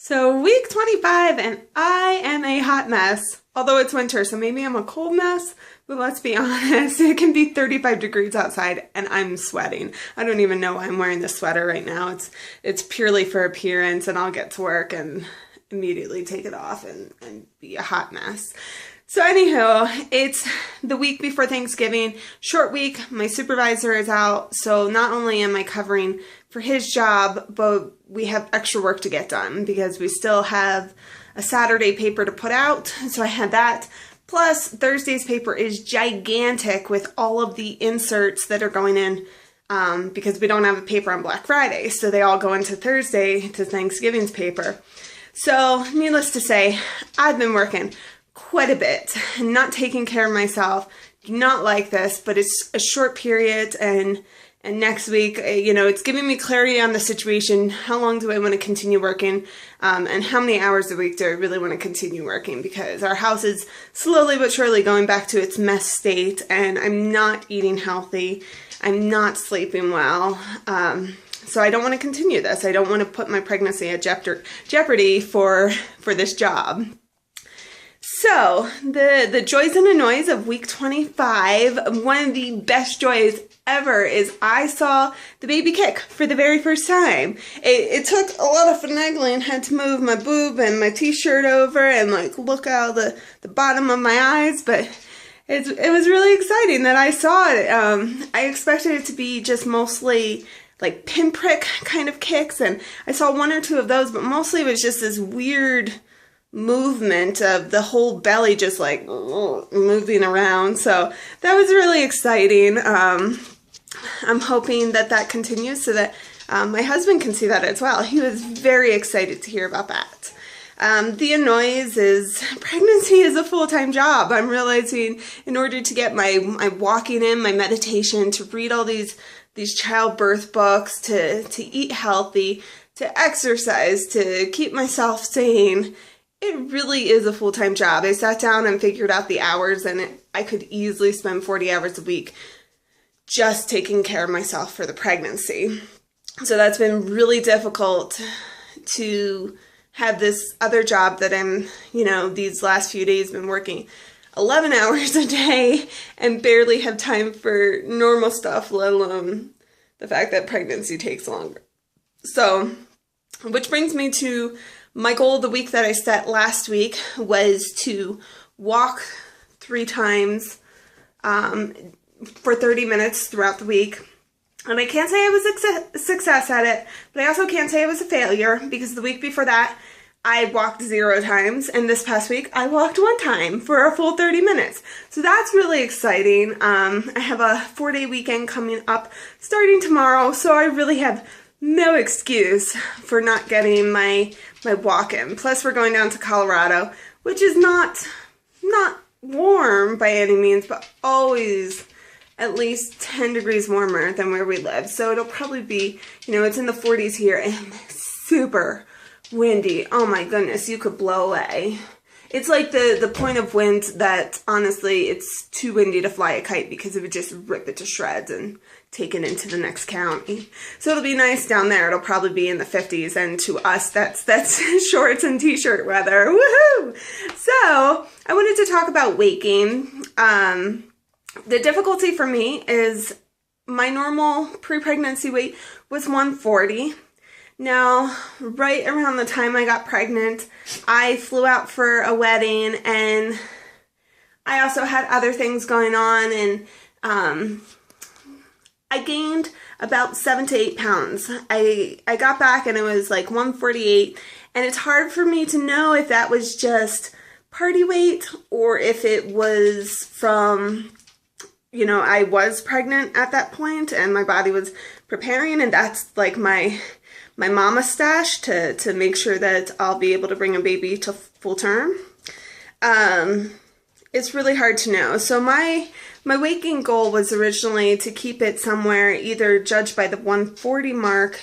So week 25 and I am a hot mess. Although it's winter, so maybe I'm a cold mess, but let's be honest, it can be 35 degrees outside and I'm sweating. I don't even know why I'm wearing this sweater right now. It's purely for appearance, and I'll get to work and immediately take it off and be a hot mess. So anywho, it's the week before Thanksgiving, short week. My supervisor is out, so not only am I covering for his job, but we have extra work to get done because we still have a Saturday paper to put out. So I had that. Plus, Thursday's paper is gigantic with all of the inserts that are going in because we don't have a paper on Black Friday. So they all go into Thursday to Thanksgiving's paper. So needless to say, I've been working quite a bit and not taking care of myself. Do not like this, but it's a short period, and next week, it's giving me clarity on the situation. How long do I want to continue working, and how many hours a week do I really want to continue working? Because our house is slowly but surely going back to its mess state, and I'm not eating healthy. I'm not sleeping well. So I don't want to continue this. I don't want to put my pregnancy at jeopardy for this job. So, the joys and annoys of week 25, one of the best joys ever is I saw the baby kick for the very first time. It took a lot of finagling, had to move my boob and my t-shirt over and look out the bottom of my eyes, but it was really exciting that I saw it. I expected it to be just mostly like pinprick kind of kicks, and I saw one or two of those, but mostly it was just this weird movement of the whole belly just moving around. So that was really exciting. I'm hoping that continues so that my husband can see that as well. He was very excited to hear about that. The annoys is pregnancy is a full-time job. I'm realizing in order to get my walking in, my meditation, to read all these childbirth books, to eat healthy, to exercise, to keep myself sane, it really is a full-time job. I sat down and figured out the hours, and I could easily spend 40 hours a week just taking care of myself for the pregnancy. So that's been really difficult to have this other job that I'm, these last few days been working 11 hours a day and barely have time for normal stuff, let alone the fact that pregnancy takes longer. So, which brings me to my goal of the week that I set last week was to walk 3 times for 30 minutes throughout the week. And I can't say I was a success at it, but I also can't say I was a failure because the week before that, I walked 0 times, and this past week, I walked 1 time for a full 30 minutes. So that's really exciting. I have a 4-day weekend coming up starting tomorrow, so I really have no excuse for not getting my walk-in. Plus, we're going down to Colorado, which is not warm by any means, but always at least 10 degrees warmer than where we live. So it'll probably be, it's in the 40s here and super windy. Oh my goodness, you could blow away. It's like the point of wind that, honestly, it's too windy to fly a kite because it would just rip it to shreds and take it into the next county. So it'll be nice down there. It'll probably be in the 50s, and to us, that's shorts and t-shirt weather. Woohoo! So I wanted to talk about weight gain. The difficulty for me is my normal pre-pregnancy weight was 140. Now, right around the time I got pregnant, I flew out for a wedding, and I also had other things going on, and I gained about 7 to 8 pounds. I got back and it was like 148, and it's hard for me to know if that was just party weight or if it was from, I was pregnant at that point and my body was preparing, and that's like my mama stash to make sure that I'll be able to bring a baby to full term. It's really hard to know. So my weight gain goal was originally to keep it somewhere either judged by the 140 mark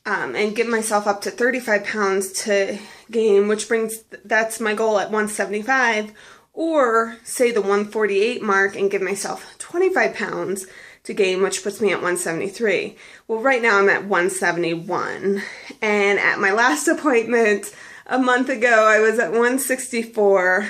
and give myself up to 35 pounds to gain, that's my goal at 175, or say the 148 mark and give myself 25 pounds to gain, which puts me at 173. Well, right now I'm at 171. And at my last appointment a month ago, I was at 164.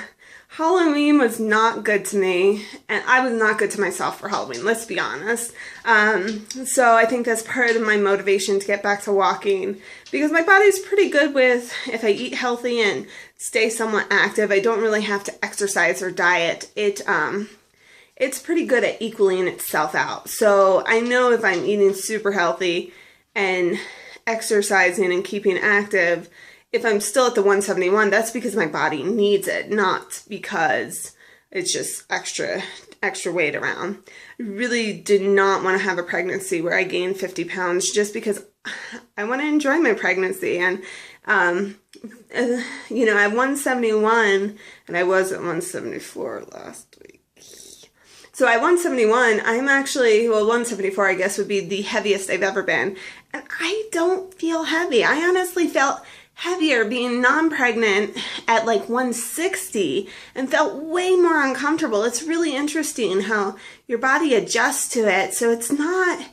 Halloween was not good to me, and I was not good to myself for Halloween, let's be honest. So I think that's part of my motivation to get back to walking, because my body's pretty good with, if I eat healthy and stay somewhat active, I don't really have to exercise or diet. It's pretty good at equaling itself out. So I know if I'm eating super healthy and exercising and keeping active, if I'm still at the 171, that's because my body needs it, not because it's just extra weight around. I really did not want to have a pregnancy where I gained 50 pounds just because I want to enjoy my pregnancy. And, you know, at 171, and I was at 174 last week. So at 171, I'm actually, well, 174, I guess, would be the heaviest I've ever been. And I don't feel heavy. I honestly felt heavier being non-pregnant at like 160 and felt way more uncomfortable. It's really interesting how your body adjusts to it. So it's not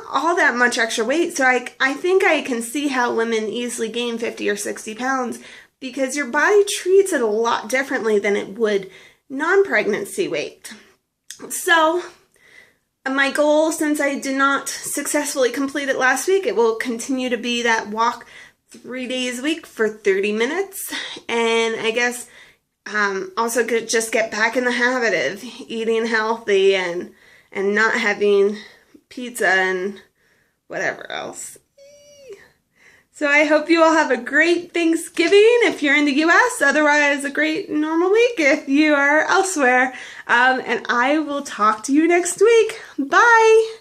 all that much extra weight. So I think I can see how women easily gain 50 or 60 pounds because your body treats it a lot differently than it would non-pregnancy weight. So my goal, since I did not successfully complete it last week, it will continue to be that walk 3 days a week for 30 minutes. And I guess also just get back in the habit of eating healthy and not having pizza and whatever else. So I hope you all have a great Thanksgiving if you're in the U.S. Otherwise, a great normal week if you are elsewhere. And I will talk to you next week. Bye!